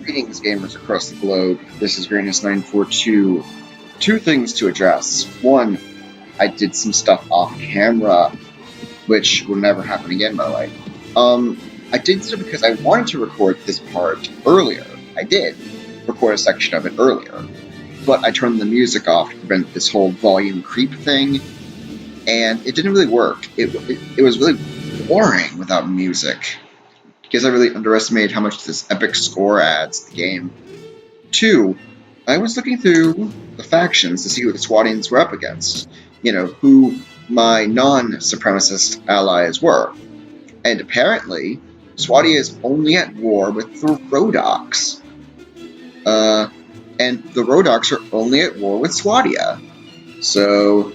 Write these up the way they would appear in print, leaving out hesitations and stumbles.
Greetings, gamers across the globe. This is Greatness942. Two things to address. One, I did some stuff off camera, which will never happen again, by the way. I did so because I wanted to record this part earlier. I did record a section of it earlier, but I turned the music off to prevent this whole volume creep thing, and it didn't really work. It was really boring without music. Because I really underestimated how much this epic score adds to the game. Two, I was looking through the factions to see who the SWATians were up against. You know, who my non-supremacist allies were. And apparently, Swatia is only at war with the Rodox. And the Rodox are only at war with Swatia. So,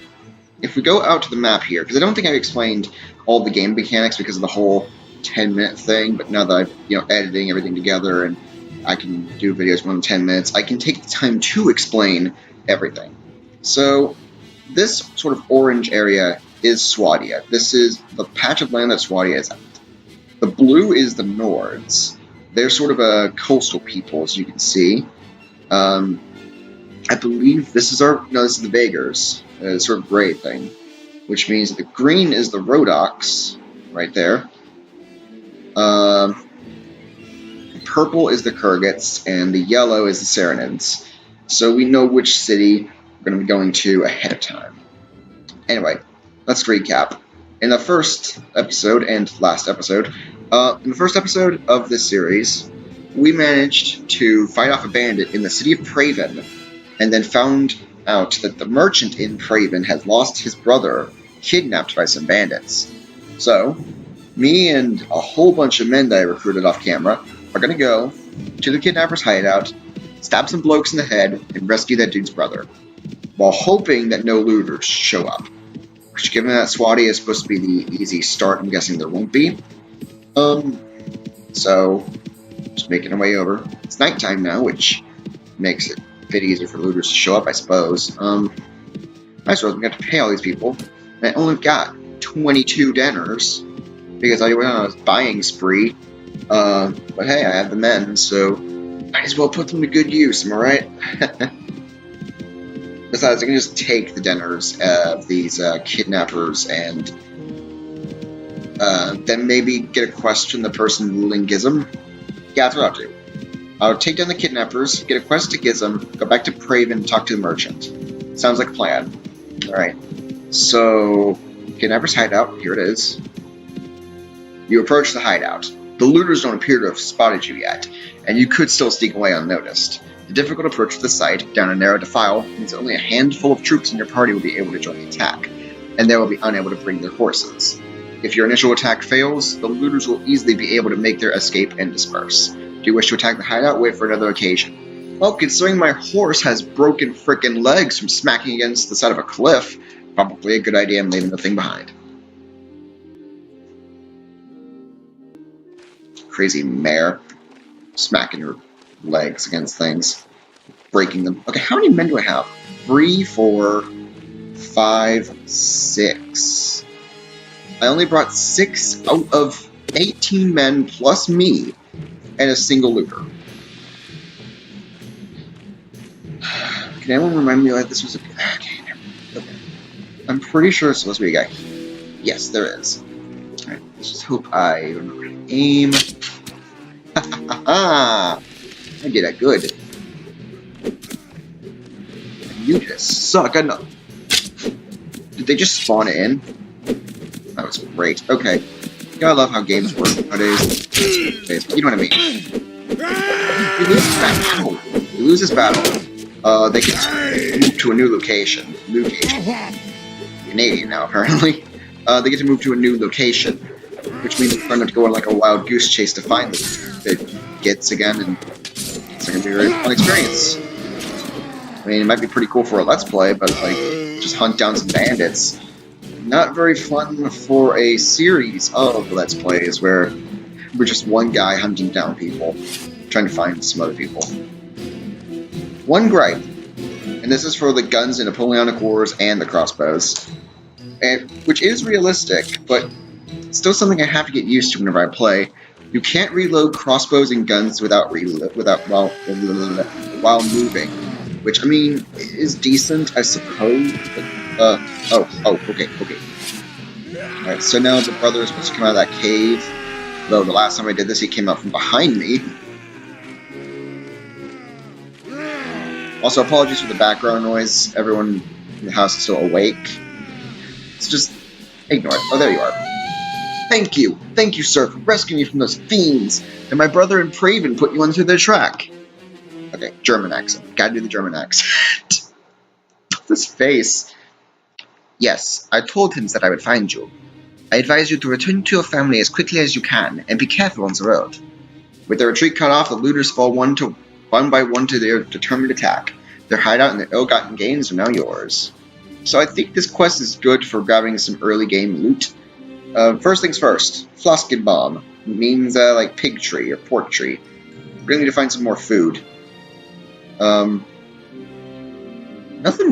if we go out to the map here, because I don't think I've explained all the game mechanics because of the whole 10-minute thing, but now that I'm editing everything together and I can do videos more than 10 minutes, I can take the time to explain everything. So this sort of orange area is Swatia. This is the patch of land that Swatia is at. The blue is the Nords. They're sort of a coastal people, as you can see. I believe this is this is the Vagars, sort of gray thing, which means that the green is the Rodox, right there. Purple is the Kurgats, and the yellow is the Saranids. So we know which city we're going to be going to ahead of time. Anyway, let's recap. In the first episode and last episode, in the first episode of this series, we managed to fight off a bandit in the city of Praven, and then found out that the merchant in Praven had lost his brother, kidnapped by some bandits. So, me and a whole bunch of men that I recruited off camera are going to go to the kidnapper's hideout, stab some blokes in the head, and rescue that dude's brother, while hoping that no looters show up. Which, given that Swatia is supposed to be the easy start, I'm guessing there won't be. So, just making our way over. It's nighttime now, which makes it a bit easier for looters to show up, I suppose. I suppose we have to pay all these people, and I only got 22 dinners, because I went on a buying spree, but hey, I have the men, so might as well put them to good use, am I right? Besides, I can just take the dinners of these kidnappers and then maybe get a quest from the person ruling Gizm. Yeah, that's what I'll do. I'll take down the kidnappers, get a quest to Gizm, go back to Praven, and talk to the merchant. Sounds like a plan. Alright, so kidnapper's hideout, here it is. You approach the hideout. The looters don't appear to have spotted you yet, and you could still sneak away unnoticed. The difficult approach to the site, down a narrow defile, means that only a handful of troops in your party will be able to join the attack, and they will be unable to bring their horses. If your initial attack fails, the looters will easily be able to make their escape and disperse. Do you wish to attack the hideout? Wait for another occasion. Well, considering my horse has broken frickin' legs from smacking against the side of a cliff, probably a good idea I'm leaving the thing behind. Crazy mare, smacking her legs against things, breaking them. Okay, how many men do I have? 3, 4, 5, 6. I only brought 6 out of 18 men plus me and a single looter. Can anyone remind me why this was a... Okay. I'm pretty sure it's supposed to be a guy. Yes, there is. Alright, let's just hope I remember to aim. I did that good. You just suck. Did they just spawn it in? That was great. Okay. I love how games work nowadays. You know what I mean. You lose this battle. They can move to a new location. Canadian now, apparently. They get to move to a new location, which means they're going to go on like a wild goose chase to find the gets again, and it's going to be a very fun experience. I mean, it might be pretty cool for a Let's Play, but like, just hunt down some bandits. Not very fun for a series of Let's Plays where we're just one guy hunting down people, trying to find some other people. One gripe, and this is for the guns in Napoleonic Wars and the crossbows, which is realistic, but still something I have to get used to whenever I play. You can't reload crossbows and guns while moving, which I mean is decent, I suppose. But, okay. Alright, so now the brother is supposed to come out of that cave. Though the last time I did this, he came out from behind me. Also, apologies for the background noise. Everyone in the house is still awake. It's just ignore it. Oh, there you are. Thank you, sir, for rescuing me from those fiends. And my brother and Praven put you onto their track. Okay, German accent. Gotta do the German accent. This face. Yes, I told him that I would find you. I advise you to return to your family as quickly as you can, and be careful on the road. With their retreat cut off, the looters fall one by one to their determined attack. Their hideout and their ill-gotten gains are now yours. So I think this quest is good for grabbing some early game loot. First things first, Floskin Bomb means like pig tree or pork tree. We're going to need to find some more food. Nothing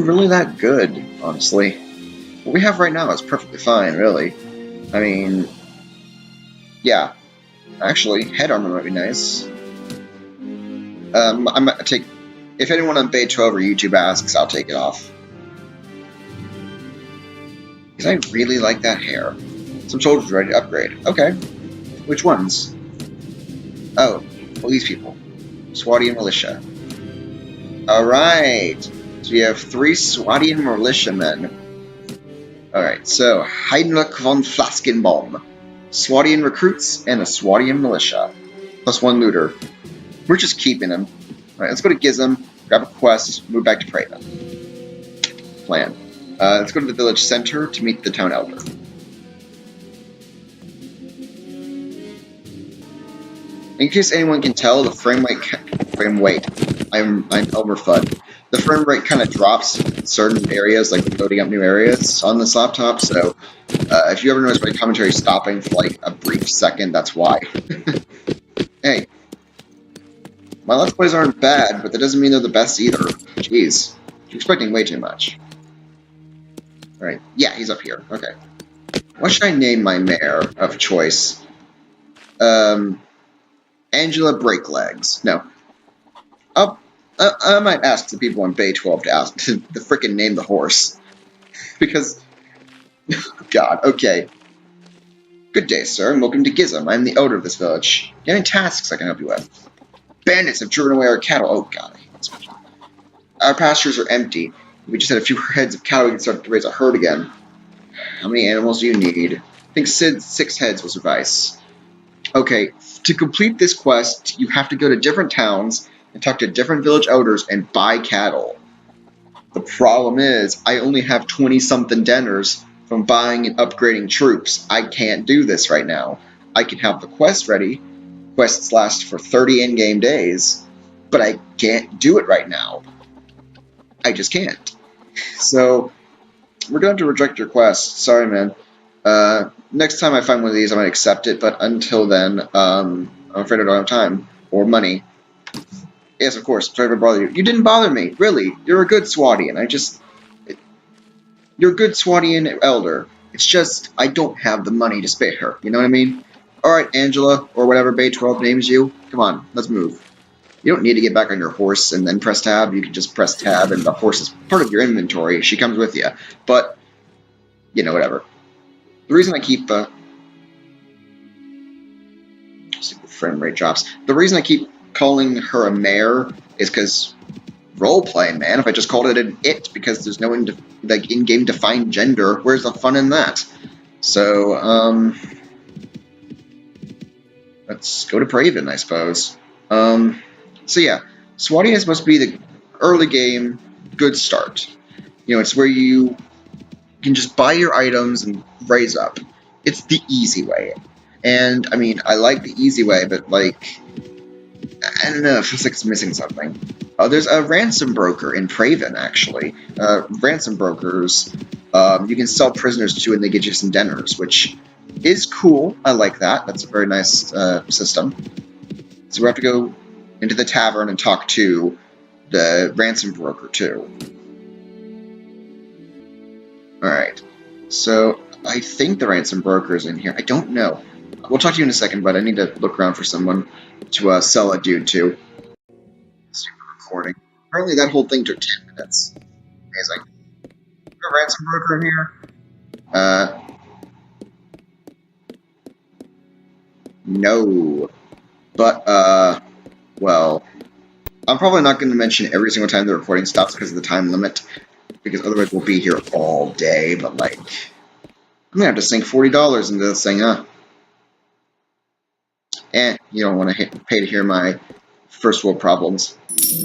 really that good, honestly. What we have right now is perfectly fine, really. I mean, yeah. Actually, head armor might be nice. I'm gonna take. If anyone on Bay 12 or YouTube asks, I'll take it off. Because I really like that hair. Some soldiers ready to upgrade. Okay. Which ones? Oh, well, these people. Swadian Militia. Alright. So we have 3 Swadian militiamen. Alright, so Heinrich von Flaskenbaum. Swadian recruits and a Swadian militia. Plus 1 looter. We're just keeping him. Alright, let's go to Gizem, grab a quest, move back to Praven. Plan. Let's go to the village center to meet the town elder. In case anyone can tell, the frame rate. I'm overfud. The frame rate kind of drops in certain areas, like loading up new areas on this laptop. So, if you ever notice my commentary stopping for like a brief second, that's why. Hey, my Let's Plays aren't bad, but that doesn't mean they're the best either. Jeez, you're expecting way too much. All right, yeah, he's up here. Okay, what should I name my mare of choice? Angela Breaklegs. No. I might ask the people on Bay 12 to ask to frickin' name the horse. Because, God, okay. Good day, sir, and welcome to Gizem. I'm the elder of this village. Do you have any tasks I can help you with? Bandits have driven away our cattle. Oh, God, I hate this much. Our pastures are empty. If we just had a few heads of cattle, we could start to raise a herd again. How many animals do you need? I think 6 heads will suffice. Okay, to complete this quest, you have to go to different towns and talk to different village elders and buy cattle. The problem is, I only have 20-something denars from buying and upgrading troops. I can't do this right now. I can have the quest ready. Quests last for 30 in-game days, but I can't do it right now. I just can't. So, we're going to reject your quest. Sorry, man. Next time I find one of these, I might accept it, but until then, I'm afraid I don't have time. Or money. Yes, of course. Sorry to bother you. You didn't bother me. Really. You're a good Swadian. You're a good Swadian elder. It's just, I don't have the money to spare her. You know what I mean? Alright, Angela, or whatever Bay 12 names you. Come on, let's move. You don't need to get back on your horse and then press tab. You can just press tab and the horse is part of your inventory. She comes with you. But, you know, whatever. The reason I keep, frame rate drops. The reason I keep calling her a mare is because roleplay, man. If I just called it an it because there's no in-game defined gender, where's the fun in that? So, let's go to Praven, I suppose. So yeah, Swadian is supposed to be the early game good start. You know, it's where you can just buy your items and raise up. It's the easy way. And, I mean, I like the easy way, but, like, I don't know, it feels like it's missing something. There's a ransom broker in Praven, actually. Ransom brokers, you can sell prisoners to and they get you some denars, which is cool. I like that. That's a very nice system. So we have to go into the tavern and talk to the ransom broker, too. Alright. So, I think the ransom broker is in here. I don't know. We'll talk to you in a second, but I need to look around for someone to sell a dude to. Stupid recording. Apparently that whole thing took 10 minutes. Amazing. Is there a ransom broker in here? No. But, well, I'm probably not going to mention every single time the recording stops because of the time limit, because otherwise we'll be here all day, but, like, I'm going to have to sink $40 into this thing, huh? You don't want to pay to hear my first world problems.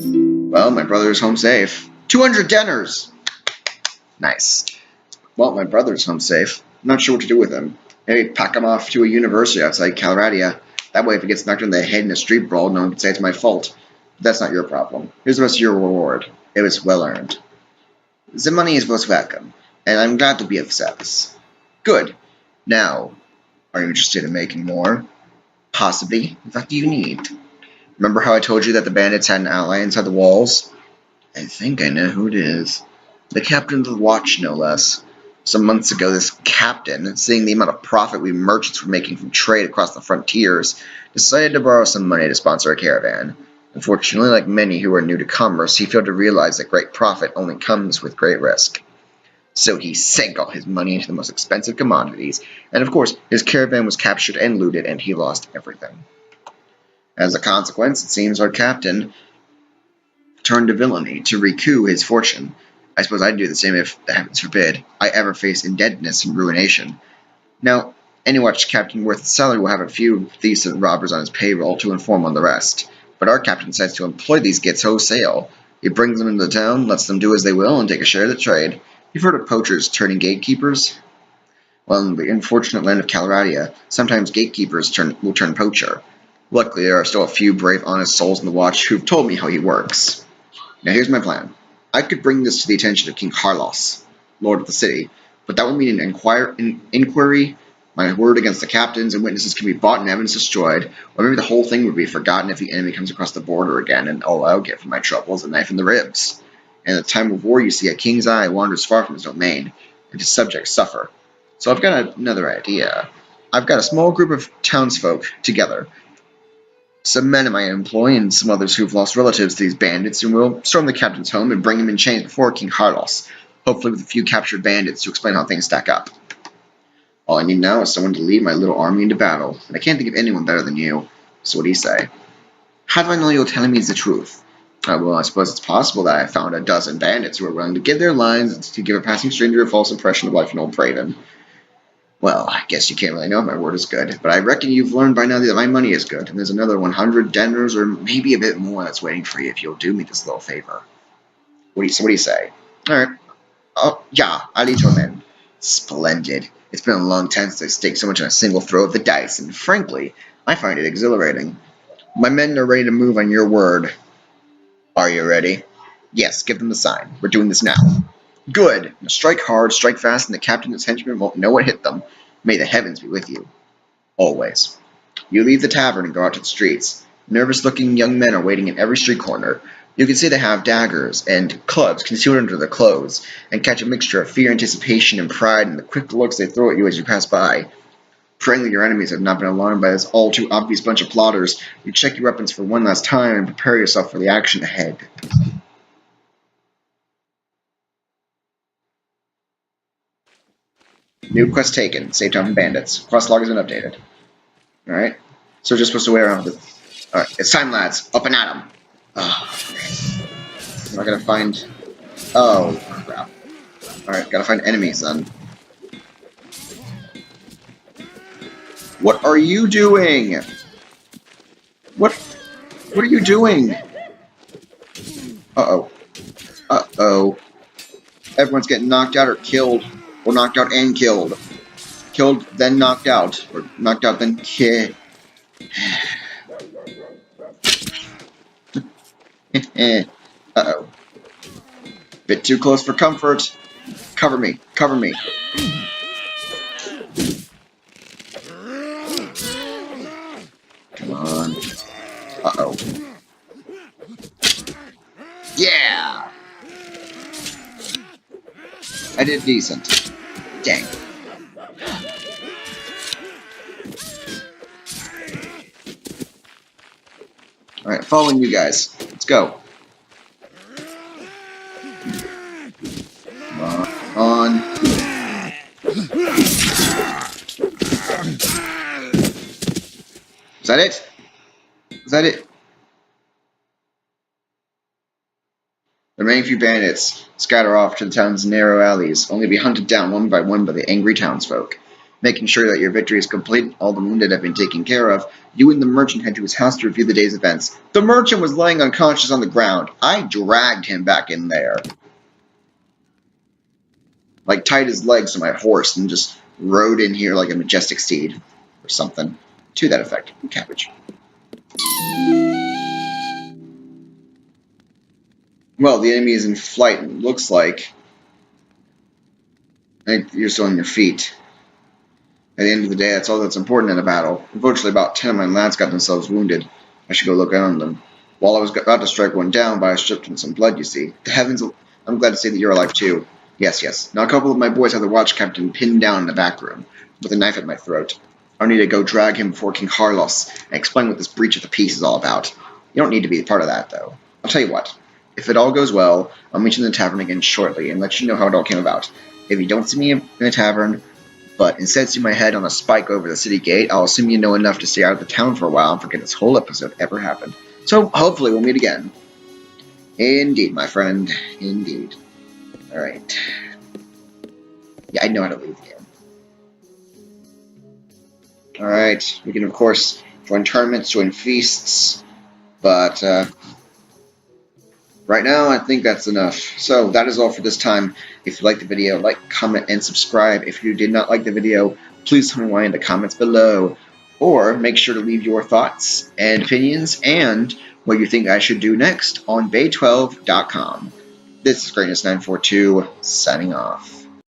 Well, my brother's home safe. 200 denars! Nice. Well, my brother's home safe. I'm not sure what to do with him. Maybe pack him off to a university outside Calradia. That way, if he gets knocked in the head in a street brawl, no one can say it's my fault. But that's not your problem. Here's the rest of your reward. It was well earned. The money is most welcome, and I'm glad to be of service. Good. Now, are you interested in making more? Possibly. What do you need? Remember how I told you that the bandits had an ally inside the walls? I think I know who it is. The captain of the watch, no less. Some months ago, this captain, seeing the amount of profit we merchants were making from trade across the frontiers, decided to borrow some money to sponsor a caravan. Unfortunately, like many who are new to commerce, he failed to realize that great profit only comes with great risk. So he sank all his money into the most expensive commodities, and of course, his caravan was captured and looted, and he lost everything. As a consequence, it seems our captain turned to villainy to recoup his fortune. I suppose I'd do the same if, heavens forbid, I ever face indebtedness and ruination. Now, any watch captain worth his salary will have a few thieves and robbers on his payroll to inform on the rest. But our captain decides to employ these gits wholesale. He brings them into the town, lets them do as they will, and take a share of the trade. You've heard of poachers turning gatekeepers? Well, in the unfortunate land of Calradia, sometimes gatekeepers will turn poacher. Luckily, there are still a few brave, honest souls in the watch who've told me how he works. Now here's my plan. I could bring this to the attention of King Carlos, Lord of the city, but that would mean an inquiry. My word against the captains and witnesses can be bought and evidence destroyed, or maybe the whole thing would be forgotten if the enemy comes across the border again, and all I'll get for my trouble is a knife in the ribs. And at the time of war, you see, a king's eye wanders far from his domain, and his subjects suffer. So I've got another idea. I've got a small group of townsfolk together, some men in my employ and some others who've lost relatives to these bandits, and we'll storm the captain's home and bring him in chains before King Carlos, hopefully with a few captured bandits to explain how things stack up. All I need now is someone to lead my little army into battle, and I can't think of anyone better than you. So what do you say? How do I know you're telling me the truth? Well, I suppose it's possible that I found a dozen bandits who are willing to give their lives to give a passing stranger a false impression of life in old Praven. Well, I guess you can't really know if my word is good, but I reckon you've learned by now that my money is good, and there's another 100 denars or maybe a bit more that's waiting for you if you'll do me this little favor. What do you say? Alright. Oh, yeah, I'll lead you in. Splendid. It's been a long time since I staked so much on a single throw of the dice, and frankly, I find it exhilarating. My men are ready to move on your word. Are you ready? Yes, give them the sign. We're doing this now. Good. Now strike hard, strike fast, and the captain and his henchmen won't know what hit them. May the heavens be with you. Always. You leave the tavern and go out to the streets. Nervous-looking young men are waiting in every street corner. You can see they have daggers and clubs concealed under their clothes, and catch a mixture of fear, anticipation, and pride in the quick looks they throw at you as you pass by. Praying that your enemies have not been alarmed by this all-too-obvious bunch of plotters, you check your weapons for one last time and prepare yourself for the action ahead. New quest taken. Save time from bandits. Quest log has been updated. Alright. So we're just supposed to wait around with it. Alright, it's time, lads. Up and at 'em. Oh, great. I'm not gonna find... Oh, crap. Alright, gotta find enemies then. What are you doing? What are you doing? Uh-oh. Uh-oh. Everyone's getting knocked out or killed. Or knocked out and killed. Killed, then knocked out. Or knocked out, then killed. Uh-oh. Bit too close for comfort. Cover me. Cover me. Come on. Uh-oh. Yeah! I did decent. Dang. following you guys. Let's go. Come on. Is that it? Is that it? The remaining few bandits scatter off to the town's narrow alleys, only to be hunted down one by one by the angry townsfolk. Making sure that your victory is complete, all the wounded have been taken care of, you and the merchant head to his house to review the day's events. The merchant was laying unconscious on the ground. I dragged him back in there. Like, tied his legs to my horse and just rode in here like a majestic steed. Or something. To that effect. Cabbage. Well, the enemy is in flight, it looks like. You're still on your feet. At the end of the day, that's all that's important in a battle. Unfortunately, about 10 of my lads got themselves wounded. I should go look on them. While I was about to strike one down, but I stripped him some blood, you see. The heavens, I'm glad to see that you're alive too. Yes. Now a couple of my boys have the watch captain pinned down in the back room, with a knife at my throat. I need to go drag him before King Carlos and explain what this breach of the peace is all about. You don't need to be a part of that, though. I'll tell you what. If it all goes well, I'll meet you in the tavern again shortly and let you know how it all came about. If you don't see me in the tavern, but instead see my head on a spike over the city gate, I'll assume you know enough to stay out of the town for a while and forget this whole episode ever happened. So hopefully we'll meet again. Indeed, my friend. Indeed. Alright. Yeah, I know how to leave the game. Alright, we can of course join tournaments, join feasts, but right now I think that's enough. So that is all for this time. If you liked the video, like, comment, and subscribe. If you did not like the video, please tell me why in the comments below. Or make sure to leave your thoughts and opinions and what you think I should do next on Bay12.com. This is Greatness942 signing off.